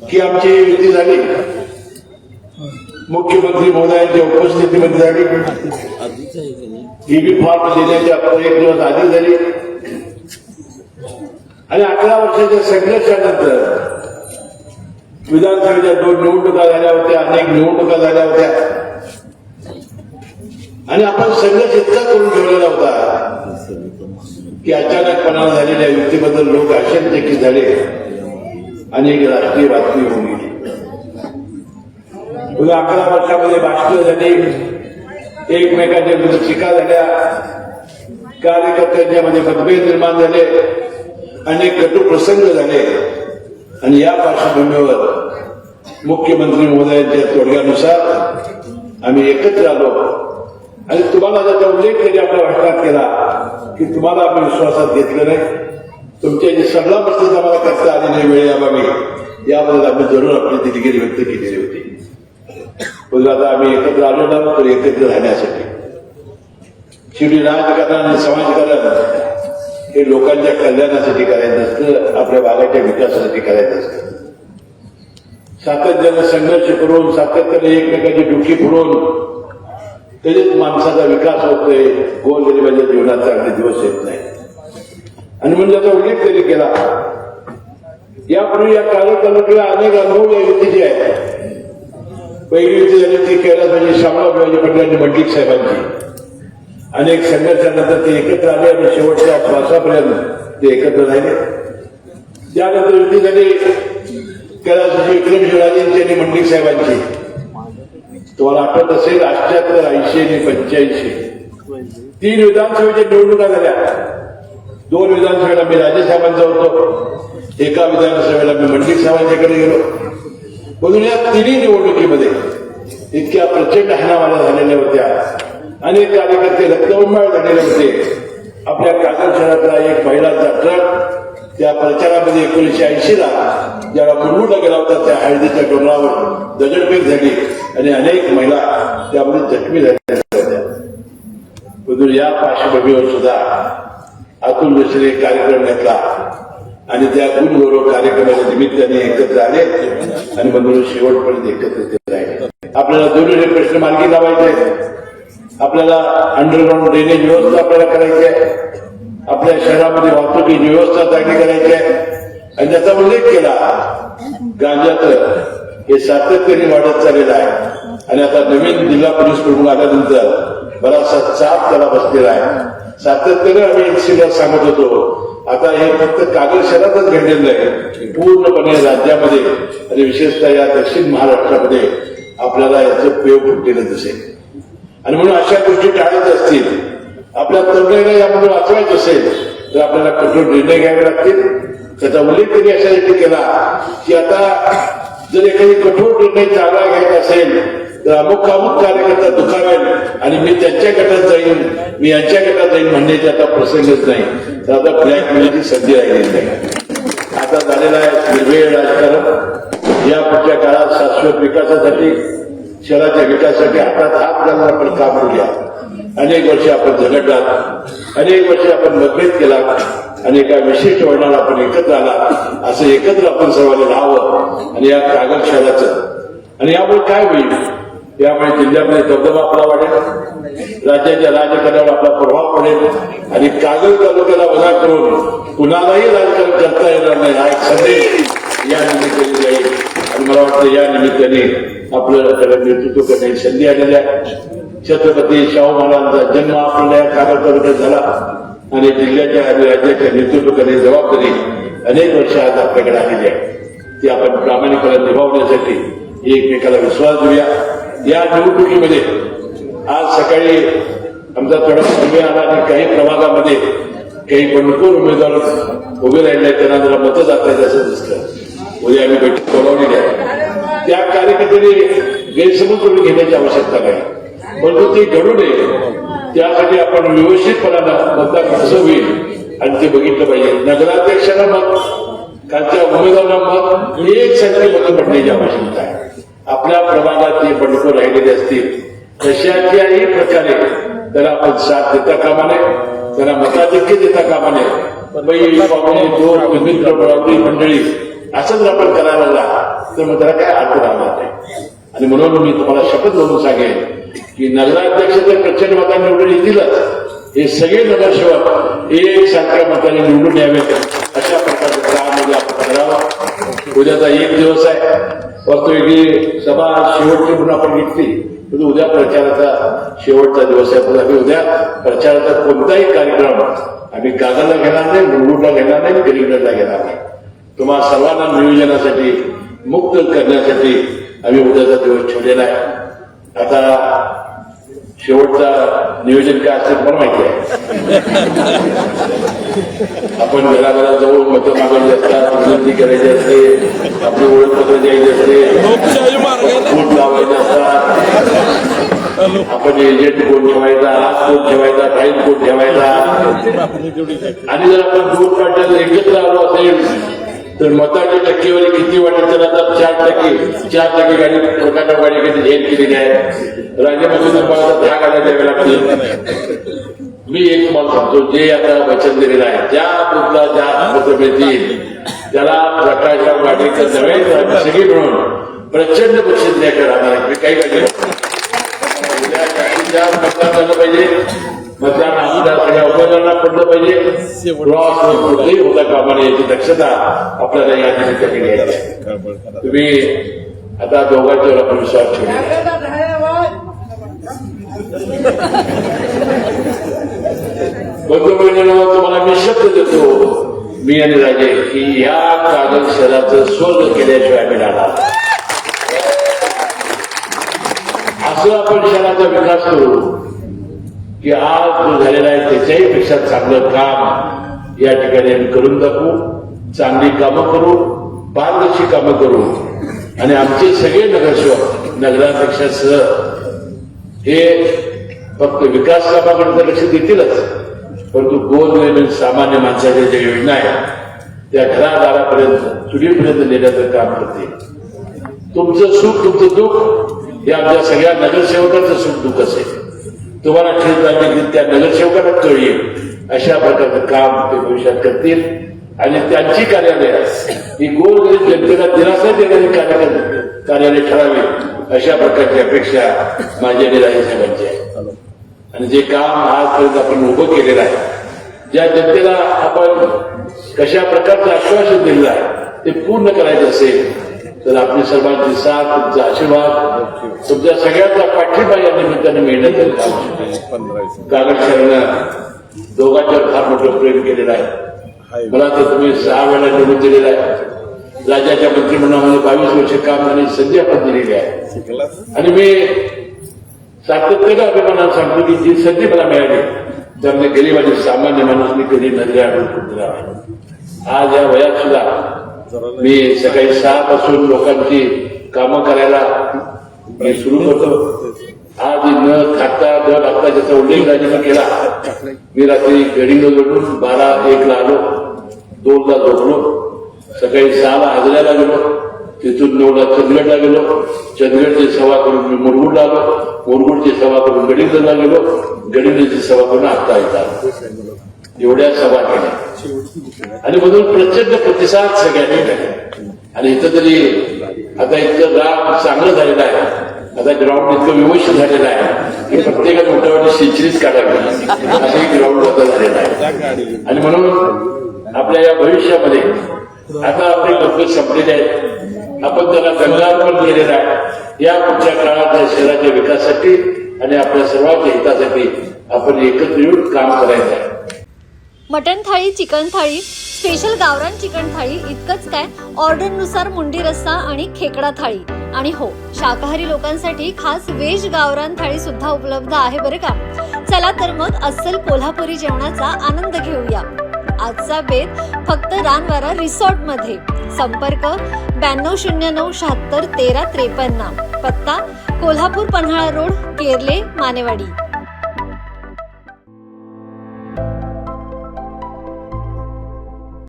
की आमची युती झाली, मुख्यमंत्री महोदयांच्या उपस्थितीमध्ये झाली, ईबी फॉर्म देण्याच्या एक दिवस आधी झाली आणि 11 वर्षाच्या संघर्षानंतर विधानसभेच्या 2 निवडणुका झाल्या होत्या, अनेक निवडणुका झाल्या होत्या आणि आपण संघर्ष इतका करून ठेवलेला होता की अचानकपणाने झालेल्या युतीबद्दल लोक आश्चर्यचकित झाले आणि एक राष्ट्रीय बातमी होऊन गेली. 11 वर्षामध्ये भाषणं झाली, एकमेकांच्या विरुद्ध टीका झाल्या, कार्यकर्त्यांच्यामध्ये मतभेद निर्माण झाले, अनेक कटू प्रसंग झाले आणि या पार्श्वभूमीवर मुख्यमंत्री महोदयांच्या तोडग्यानुसार आम्ही एकत्र आलो आणि तुम्हाला त्याचा उल्लेख कधी आपल्या भाषणात केला की तुम्हाला आम्ही विश्वासात घेतलं नाही, तुमच्या जे सगळा मस्ती आम्हाला करता आली नाही वेळेअभावी, याबद्दल आम्ही जरूर आपली दिलगिरी व्यक्त केलेली होती. पण आता आम्ही एकत्र आलो ना तर एकत्र राहण्यासाठी. शेवटी राजकारण आणि समाजकारण हे लोकांच्या कल्याणासाठी करायचं असतं, आपल्या भागाच्या विकासासाठी करायचं असतं. सातत्याने संघर्ष करून, सातत्याने एकमेकाची डुकी फोडून तरीच माणसाचा विकास होतोय, गोरगरिबाच्या जीवनात चांगले दिवस येत नाही. आणि म्हणून त्याचा उल्लेख त्यांनी केला. यापूर्वी या तालुक्याला अनेक अनुभव या युतीचे आहेत. पहिली युती झाली ती कैलासवासी शामराव पटेल आणि मंडलिक साहेबांची. अनेक संघर्षानंतर ते एकत्र आले आणि शेवटच्या श्वासापर्यंत ते एकत्र राहिले. त्यानंतर युती झाली कैलासवासी विक्रम शिवराजेंची आणि मंडलिक साहेबांची. तुम्हाला आठवत असेल 78, 80 आणि 85 3 विधानसभेच्या निवडणुका झाल्या. 2 विधानसभेला मी राजेसाहेबांचा होतो, एका विधानसभेला मी मंडलिक साहेबांच्याकडे गेलो. म्हणून या तिन्ही निवडणुकीमध्ये इतक्या प्रचंड हाणामाऱ्या झालेल्या होत्या, अनेक कार्यकर्ते रक्तबंबाळ झालेले होते. आपल्या कागल शहरातला एक महिलांचा ट्रक त्या प्रचारामध्ये 1980ला ज्याला मुरगुडला गेला होता त्या हळदीच्या डोंगरावर दगडफेक झाली आणि अनेक महिला त्यामध्ये जखमी झालेल्या होत्या. म्हणून या पार्श्वभूमीवर सुद्धा अतुल मिश्र कार्यक्रम घेतला आणि त्या गुणगौरव कार्यक्रमाच्या निमित्ताने एकत्र आले आणि म्हणून शेवटपर्यंत एकत्रित राहिले. आपल्याला दोन्ही प्रश्न मार्गी लावायचे, आपल्याला अंडरग्राऊंड ड्रेनेज व्यवस्था आपल्याला करायची आहे, आपल्या शहरामध्ये वाहतुकीची व्यवस्था चांगली करायची आहे. आणि त्याचा उल्लेख केला गांजाचं हे सातत्याने वाढत चाललेलं आहे आणि आता नवीन जिल्हा पोलीस प्रमुख आल्यानंतर बराचसा चाप त्याला बसलेला आहे. सातत्याने आम्ही एनसीला सांगत होतो, आता हे फक्त कागल शहरातच घडलेलं नाही, पूर्णपणे राज्यामध्ये आणि विशेषतः या दक्षिण महाराष्ट्रामध्ये आपल्याला याचं पेव फुटलेलं दिसेल. आणि म्हणून अशा गोष्टी टाळायच्या असतील, आपल्या तरुणाईला यामध्ये वाचवायचं असेल तर आपल्याला कठोर निर्णय घ्यावे लागतील. त्याचा उल्लेख त्यांनी अशासाठी केला की आता जर एखादी कठोर निर्णय चांगला घ्यायचा असेल तर अमुक कार्यकर्ता दुखावेल आणि मी त्यांच्या गटात जाईन, मी यांच्या गटात जाईन म्हणण्याची आता प्रसंगच नाही. तर आता ब्लॅकमेलची संधी राहिलेली नाही. आता झालेला आहे निर्भय राजकारण. या पुढच्या काळात शाश्वत विकासासाठी, शहराच्या विकासासाठी हातात हात घालून आपण काम करूया. अनेक वर्षे आपण झगडलात, अनेक वर्षे आपण मतभेद केला आणि एका विशिष्ट वळणाला आपण एकत्र आला. असं एकत्र आपण सर्वांनी राहावं आणि या कागल शहराचं. आणि यामुळे काय होईल, यामुळे जिल्ह्यामध्ये दबदबा आपला वाढेल, राज्याच्या राजकारणावर आपला प्रभाव पडेल आणि कागल तालुक्याला वजा करून कुणालाही राजकारण करता येणार नाही हा एक संदेश या निमित्ताने जाईल. आणि मला वाटतं या निमित्ताने आपलं त्याला नेतृत्व करण्याची संधी आलेली आहे. छत्रपती शाहू महाराजांचा जन्म आपल्या कागल तालुक्यात झाला आणि जिल्ह्याच्या आणि राज्याच्या नेतृत्व करण्याची जबाबदारी अनेक वर्ष आज आपल्याकडे आलेली आहे. ती आपण प्रामाणिकपणे निभावण्यासाठी एकमेकाला विश्वास देऊया. या निवडणुकीमध्ये आज सकाळी आमचा थोडा समय आला आणि काही प्रभागामध्ये काही बंडखोर उमेदवार उभे राहिले, त्यांना जरा मतं दाखवायचं असं दिसतं. उद्या आम्ही बैठक बोलावलेली आहे. त्या कार्यकर्त्यांनी गैरसमज करून घेण्याची आवश्यकता नाही, परंतु ती घडू नये त्यासाठी आपण व्यवस्थितपणानं मतदान कसं होईल आणि ते बघितलं पाहिजे. नगराध्यक्षाला मत, खालच्या उमेदवारांना मत, एक संख्या मतं पडण्याची आवश्यकता आहे. आपल्या प्रभागात जे बंडखोर राहिलेले असतील कशाच्याही प्रकारे त्याला आपण साथ देता कामा नये, त्यांना मताधिक्य देता कामा नये. मित्र मंडळी असं जर आपण करायला लागला तर मग त्याला काय अर्थ राहणार नाही. आणि म्हणून मी तुम्हाला शपथ म्हणून सांगेन की नगराध्यक्ष तर प्रचंड मतांनी निवडून येतीलच, हे सगळे नगरसेवक एक सारख्या मताने निवडून यावेत अशा प्रकारचं काम उद्या आपण करावं. उद्याचा एक दिवस आहे, वास्तविक सभा शेवटची म्हणून आपण घेतली, परंतु उद्या प्रचाराचा शेवटचा दिवस आहे. पण आम्ही उद्या प्रचाराचा कोणताही कार्यक्रम आम्ही कागदला घेणार नाही, मुलगुडला घेणार नाही, गरीबला घेणार नाही. तुम्हाला सर्वांना नियोजनासाठी मुक्त करण्यासाठी आम्ही उद्याचा दिवस ठेवलेला आहे. आता शेवटचा नियोजन काय असते मला माहिती आहे. आपण घराघरात जाऊन मतं मागवली असतात, विनंती करायची असते, आपली ओळखपत्र द्यायची असते, बूथ लावायचे असतात, आपण एजंट कोण ठेवायचा, हात कोण ठेवायचा, फाईल कोण ठेवायचा. आणि जर आपण दोन पार्ट्या एकत्र आलो असेल तर मताची टक्केवारी किती वाटेल तर आता 4% गाडी प्रकारच्या गाडी कधी झेल केलेली आहे. राज्यामध्ये मला 10 गाड्या द्याव्या लागतील. मी एक तुम्हाला सांगतो, जे आता वचन दिलेलं आहे, ज्या बुथला ज्या पत्र मिळतील त्याला प्रकाशराव गाडीचं नव्हे सगळी मिळून प्रचंड बक्षीस द्यायला राहणार आहे. मी काही गाडी मतदान झालं पाहिजे, मतदान आमच्या सगळ्या उमेदवारांना पडलं पाहिजे, कुठेही होता कामा नये याची दक्षता आपल्याला या ठिकाणी घ्यायची आहे. तुम्ही आता दोघांच्यावर आपण विश्वास ठेवला. बंधुभगिनींनो, तुम्हाला मी शब्द देतो, मी आणि राजे, की या कागद शहराचं स्वर्ग केल्याशिवाय आम्ही राहणार. असं आपण शहराचा विकास करू की आज जो झालेला आहे त्याच्याही पेक्षा चांगलं काम या ठिकाणी आम्ही करून दाखवू. चांगली कामं करू, पारदर्शी कामं करू. आणि आमचे सगळे नगरसेवक नगराध्यक्षासह हे फक्त विकास कामाकडे तर लक्ष देतीलच, परंतु गोरगरीब सामान्य माणसाच्या ज्या योजना आहेत त्या घरादारापर्यंत चुलीपर्यंत नेण्याचं काम करते. तुमचं सुख तुमचं दुःख हे आमच्या सगळ्या नगरसेवकांचं सुख दुःख असेल. तुम्हाला ठेच लागली त्या नगरसेवकांना कळेल अशा प्रकारचं काम ते भविष्यात करतील. आणि त्यांची कार्यालय ही गोरगरीब जनतेला दिलासा देणारी कार्यालय ठरावी अशा प्रकारची अपेक्षा माझ्या राजे साहेबांची आहे. आणि जे काम आजपर्यंत आपण उभं केलेलं आहे, ज्या जनतेला आपण कशा प्रकारचं आश्वासन दिलेलं आहे ते पूर्ण करायचं असेल तर आपली सर्वांची साथ, तुमचा आशीर्वाद, तुमच्या सगळ्यांचा पाठिंबा या निमित्ताने मिळण्याचं काम. कागद शहरानं दोघांच्यावर फार मोठं प्रेम केलेलं आहे. मला तर तुम्ही 6 वेळा निवडून दिलेला आहे. राज्याच्या मंत्रिमंडळामध्ये 22 वर्ष काम करण्याची संधी आपण दिलेली आहे. आणि मी सातत्याने अभिमानानं सांगतो की जी संधी मला मिळाली त्यामध्ये गरीब आणि सामान्य माणूस मी कधी नजरे आढळून आज या वयात सुद्धा मी सकाळी 6 पासून लोकांची कामं करायला मी सुरू करतो. आज न खाता ज्याचा उल्लेख राजीनामा केला. मी रात्री गडीला जोडून 12-1 ला आलो, 2 ला झोपलो, सकाळी 6 ला हाजऱ्याला गेलो, तिथून 9 ला चंदगडला गेलो, चंदगडची सभा करून मी मुरगुडला आलो, मुरगुडची सभा करून गडीला गेलो, गडीची सभा करून आता येतात. एवढ्या सभा केल्या आणि मधून प्रचंड प्रतिसाद सगळ्यांनी केला. आणि इथं तरी आता इतकं गाव चांगलं झालेलं आहे, आता ग्राउंड इतकं व्यवस्थित झालेलं आहे की प्रत्येकाने मोठ्यावाटी सेंचुरीज काढावी असंही ग्राउंड आता झालेलं आहे. आणि म्हणून आपल्या या भविष्यामध्ये आता आपले लोक संपलेले आहेत, आपण त्याला गंगार्पण केलेलं आहे. या पुढच्या काळात या शहराच्या विकासासाठी आणि आपल्या सर्वांच्या हितासाठी आपण एकत्र येऊन काम करायचं आहे. मटण थाळी, चिकन थाळी, स्पेशल गावरान चिकन थाळी इतकंच काय, ऑर्डरनुसार मुंडी रस्सा आणि खेकडा थाळी. आणि हो, शाकाहारी लोकांसाठी खास व्हेज गावरान थाळी सुद्धा उपलब्ध आहे बरं का. चला तर मग अस्सल कोल्हापुरी जेवणाचा आनंद घेऊया. आजचा बेत फक्त रानवारा रिसॉर्ट मध्ये. संपर्क 9209 76 13 53. पत्ता कोल्हापूर पन्हाळा रोड, केरले, मानेवाडी.